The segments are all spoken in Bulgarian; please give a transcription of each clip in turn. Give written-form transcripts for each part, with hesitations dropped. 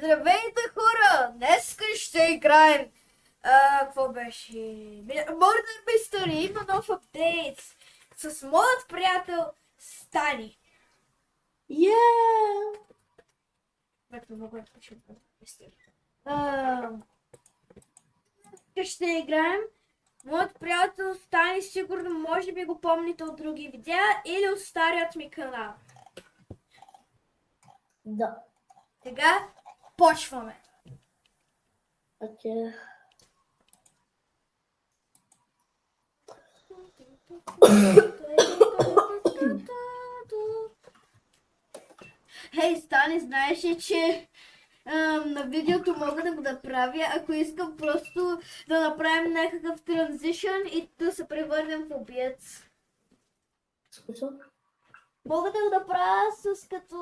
Здравейте, хора! Днес ще играем... какво беше? Murder Mystery има нов апдейт с моят приятел Стани. Много е почему ще играем. Моят приятел Стани, сигурно може би го помните от други видеа или от старият ми канал. Да. Сега почваме. Окей. Хей, Стани, знаеш ли, че на видеото мога да го направя, ако искам просто да направим някакъв транзишън и да се превърнем в убиец. Смисъл? Мога да го направя с като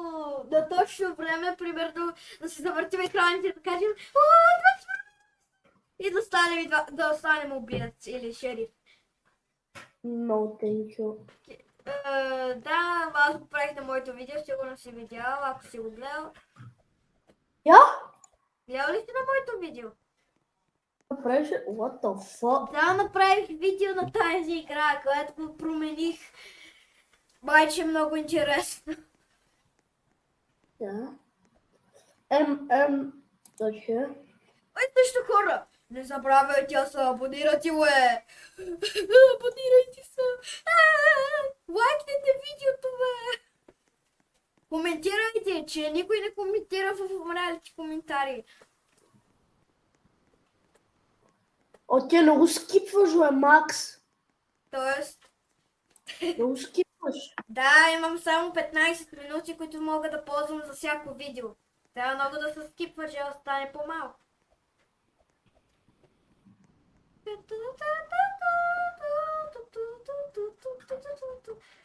на точно време, примерно да си завъртим екраните и да кажем и да останем убиец или шериф. No, thank you. Да, аз го правих на моето видео, сигурно си видял, ако си го гледал. Я? Гледал ли си на моето видео? Направиш ли? What the fuck? Да, направих видео на тази игра, която го промених. Майче много интересно. Да. Окей. Ой, също хора! Не забравяйте се, абонирайте, бе! Абонирайте се! Лайкнете видеото, бе! Коментирайте, че никой не коментира в умралите коментари. Окей, не го скипваш, бе, Макс. Тоест, Не го скипваш. да, имам само 15 минути, които мога да ползвам за всяко видео. Трябва много да се скипва, че да стане по-малко.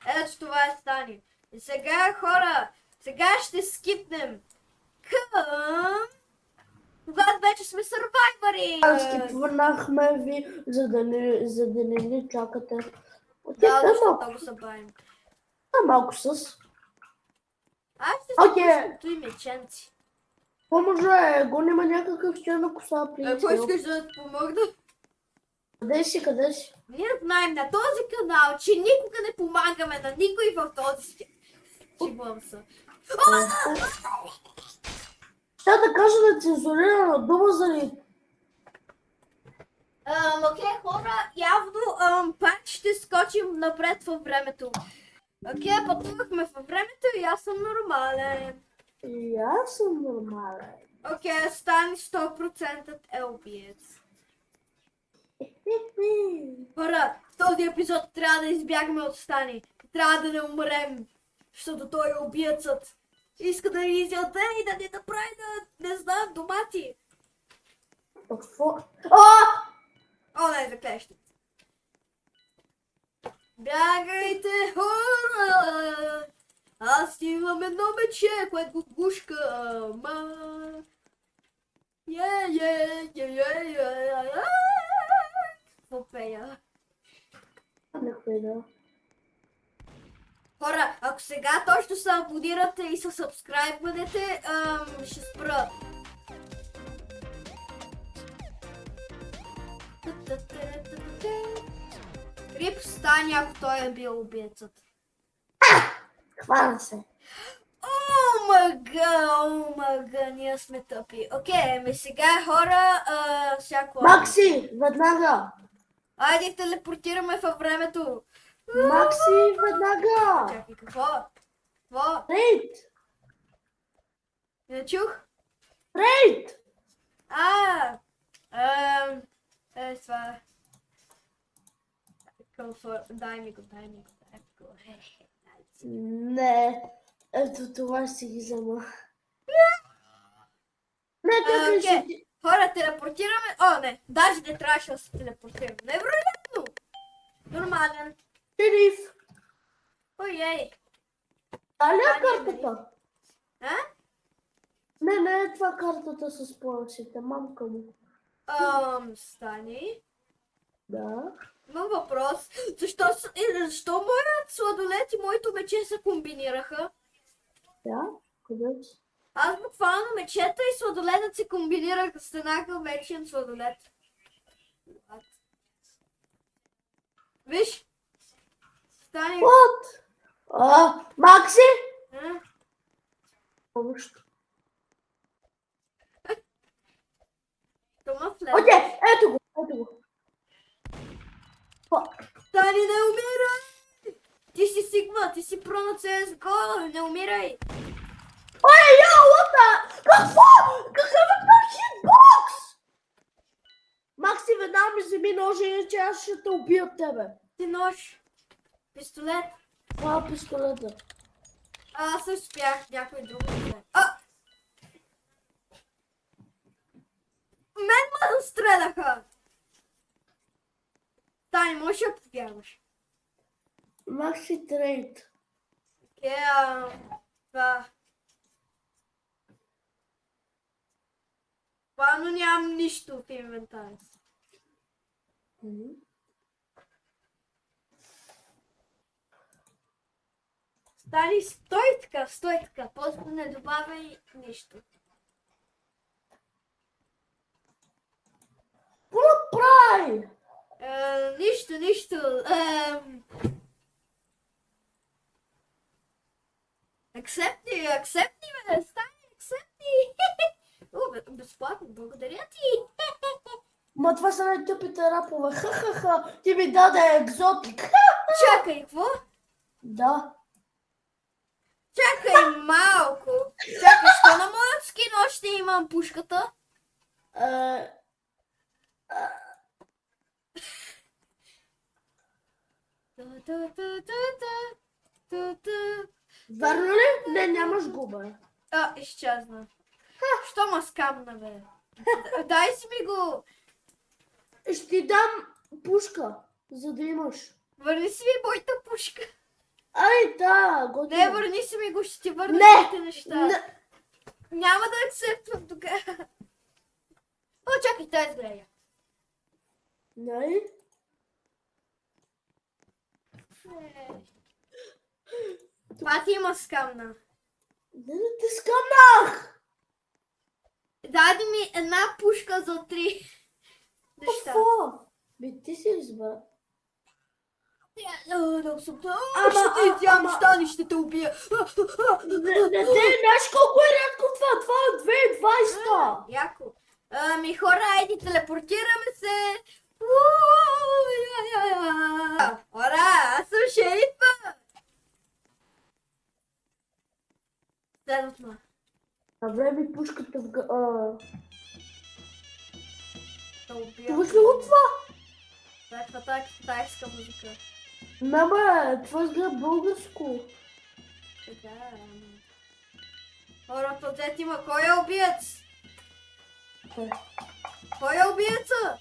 Ето това е Стани. И сега, хора, сега ще скипнем към... Когато вече сме сървайвари! Скипванахме ви, за да не ни чакате. Окей, Да, да, защото малко. много се бавим. Малко с. Аз ще Окей. се пусна и меченци. Поможе, го няма някакъв черна коса, Ако приятел. искаш да ти помогна? Къде си? Ние знаем на този канал, че никога не помагаме на никой в този свят. Шегувам се. Ще да кажа да цензурирана дума заради... Окей, хора, явно пак ще скочим напред във времето. Окей, пътувахме във времето и аз съм нормален. И аз съм нормален. Окей, Стани 100% е убиец. Хора, в този епизод трябва да избягаме от Стани. Трябва да не умрем, защото той е убиецът. Иска да ни изяде и да ни направи да не знам домати. Какво? О, не, заклещите. Бягайте, хора! Аз имам едно мече, което го гушка, Какво пея? Хора, ако сега точно се абонирате и се сабскрайбвате, ще спра. Крип Стани, ако той е бил убиецът. Хвана се. Омага, ние сме тъпи. Окей, сега хора, всяко... Макси, веднага! Айде телепортираме във времето. Макси, веднага! Чакай, какво? Какво? Рейд! Не чух? Рейд! Това. Дай ми го. Не, ето това ще ги взема. Не, така ще ти... Хора, телепортираме. О, не, даже не трябваше да се телепортираме. Невероятно! Нормален. Шериф! Ой-ей. Дали е картата? А? Не е това картата с полосите, мамка му. Стани. Да. Имам въпрос. Защо моят сладолет и моето мече се комбинираха? Да? Къде си? Аз буквално мечета и сладоледът се комбинираха, станаха вечен сладолед. Виж! Стани... What? Макси? А? Помощ. Тома в Окей, ето го, ето го. Стани, не умирай! Ти си Сигма, ти си про на CSGO, не умирай! Ой, what the? Какво? Какъв е това хитбокс? Макси, веднага ми вземи ножа, иначе аз ще те убия от тебе. Ти нож. Пистолет. Това е пистолета. Аз успях някой друг да взе. А! Мен ме застреляха! Тани, можеш да повярваш. Макси трейд. Окей, това... Плавно нямам нищо в инвентаря. Стани, стой така, просто не добавяй нищо. Направи! Нищо. Акцепти, бе, Стани, акцепти. Безплатно, благодаря ти. Ма това са най-тъпите рапове. Ха-ха-ха. Ти ми даде екзотик. Чакай, какво? Да. Чакай малко. Чакай, що на моят скин още имам пушката? Верно ли? Не, нямаш губа. Изчезна. Що ма скамна, бе? Дай си ми го. Ще ти дам пушка, за да имаш. Върни си ми моята пушка. Ай, да, готово. Не, върни си ми го, ще ти върна Не, другите неща. не. Няма да акцептвам тогава. О, чакай, тази изгледа. Не? Това ти има скамна. Не те скамнах! Даде ми една пушка за 3 неща. Какво? Бе, ти си избра. Да съм това. Ама, Ще те изям, ама- Стани, ще те убия. Не, знаеш колко е рядко това? Това е 2020. Яко. Хора, айди, телепортираме се. Хора, аз съм шерифа. Следват ме. Направи ми пушката в Да убия. Това ли го това? Това е китайска музика. Не бе, това изглежда българско. Така е. Хора, пазете има. Кой е убиец? Е. Кой е убиеца?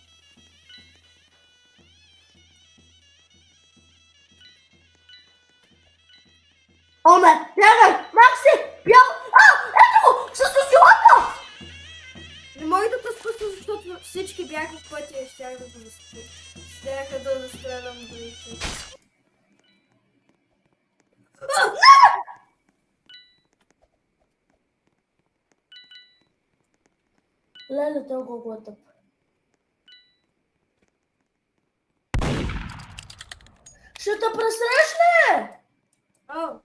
О, не, бягай! Макси! Ето го! С усилата! Не мога да те спаса, защото всички бяха в пътя и щях да го застрелям. Щяха да застрелям другите. Леле, толкова е тъп. Ще те пресрещне! О!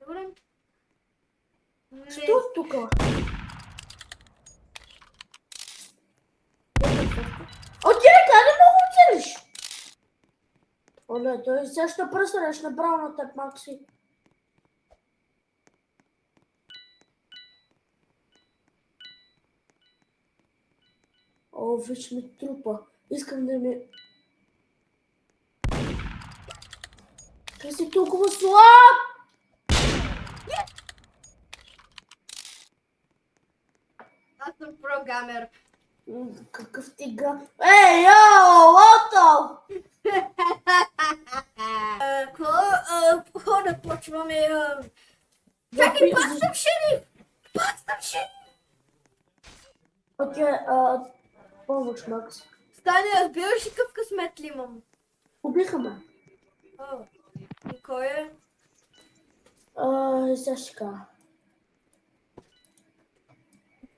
Добре. Не. Що тук? Окей, къде ме отидеш? О, не, той сега ще пресрещне право на теб, Макси. О, виж ми трупа. Искам да ми... Ти си толкова слаб! Аз съм прогамер. Какъв ти га... Ей, йо, лото! Хора, почваме... Чакай, пак съм шериф! Пак съм шериф! Окей, помощ, Макс. Стани, разбираш ли какъв късмет ли имам? Убиха ме. И кой е? Сега ще кажа.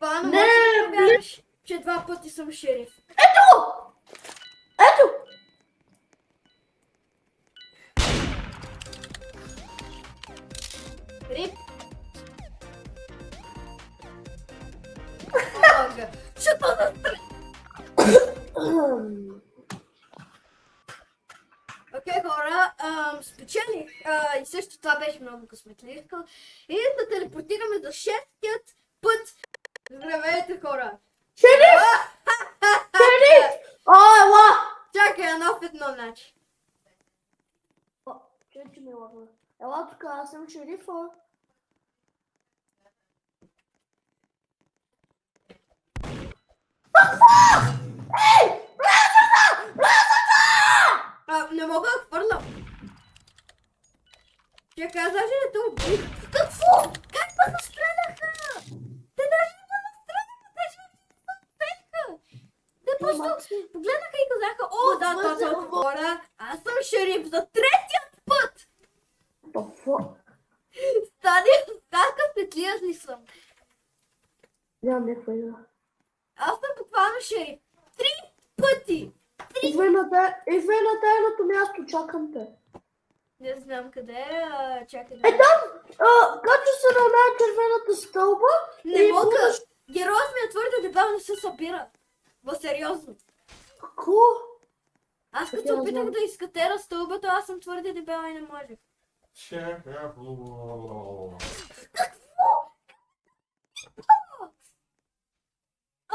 Пано, Не, може да вярваш, че 2 пъти съм шериф. Ето! Ето! Рип. Ога. Що то за стрес? Окей, хора, спечелих. И също това беше много късметливо. И да телепортираме за 6-тият път. Здравейте, хора! Шериф! Шериф! О, ела! Чакай, нов едно, значи. О, че ми лагна. Ела тук, аз съм шерифа. Ей! Не мога да хвърлям. Чакай, аз даже не те убих. Какво? Как ме настреляха? Те даже не ме настреляха, даже не ме успеха. Те просто погледнаха и казаха, о, да, това е хора. Аз съм шериф за 3-тият път. The fuck? Така петлияз ли съм? Нямам някаква идея. Аз съм буквално шериф. 3 пъти. Идвай на тайното място, чакам те. Не знам къде е, чакай да... Там, качу се на една червената стълба. Не и мога. будеш- Героят ми е твърде дебел, не се събира. Сериозно. Какво? Аз като Така, се опитах знам. да изкатера стълбата, аз съм твърде дебела и не можех.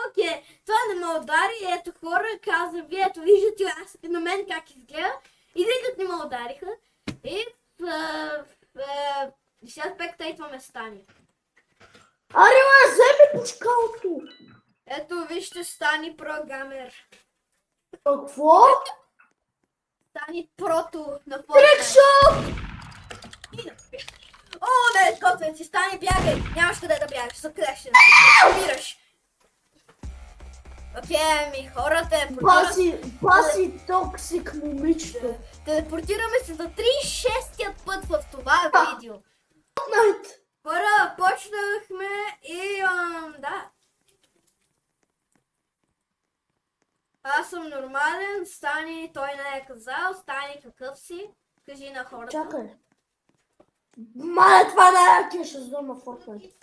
Окей, това не ме удари. Ето хора, казвам ви, ето виждате аз на мен как изгледа. И никак не ме удариха. И сега спектейтваме Стани. Аре, ма, вземи пушкалото. Ето вижте Стани програмер. Какво? Стани прото на Fortnite. Трикшот! О, не, готвен си, Стани, бягай! Нямаш къде да бягаш, за къде ще умираш. Окей, ми хората е Баси токсик момичето. телепортираме се за 36-тият път в това видео. Fortnite. Хора, почнахме и да. Аз съм нормален, Стани, той не е казал, Стани какъв си? Кажи на хората. Чакай. Мале, това най-якия сезон на Fortnite.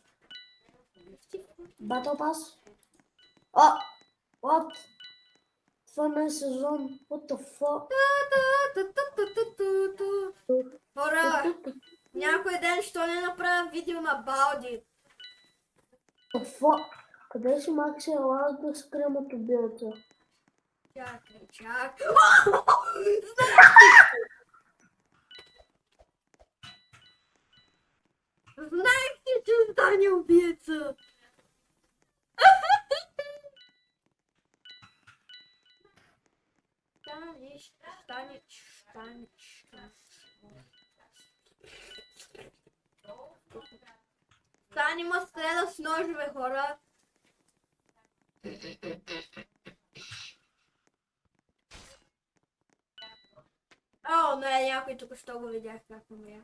Battle Pass? What? Това не е сезон. What the fuck? Хора, някой ден ще не направя видео на Балди. The fuck? Къде си Макси? Ела да скрием от убийца. Чакай. Знаех ти, че стане убийца. Стани ма стреля с ножове, хора. О, не, някой тук що го видях как умря.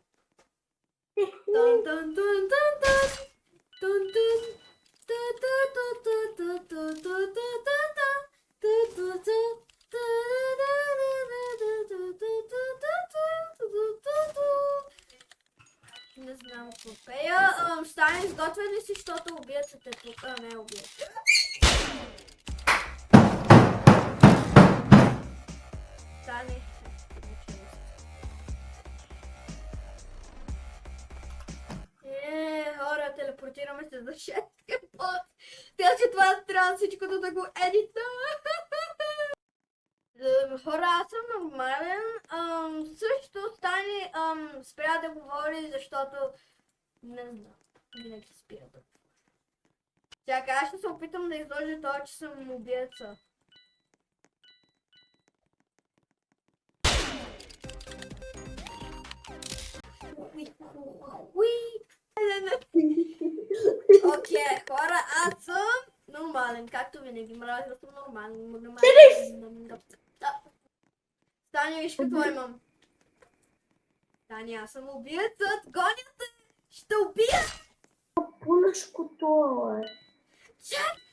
Тун тун тун тун тун. Тун тун. Ту ту ту ту ту ту ту ту ту ту. Ту ту ту. Ту ту ту ту ту ту ту ту ту. Не знам какво пея. Стани, изготвен ли си, защото убиецът е тук? Не е убиец. Стани. Хора, телепортираме се за 6 път. Така че това трябва всичко да го едита. Хора, аз съм нормален. Също Стани спря да говори, защото не знам. Винаги спира да говори. Чакай, аз ще се опитам да изложа това, че съм убиеца. Окей, хора, аз съм нормален, както винаги. Мразя съм нормален. Стани, виж какво имам. Стани, аз съм убиецът. Гоня те! Ще убия! Пулешкото е. Чакай!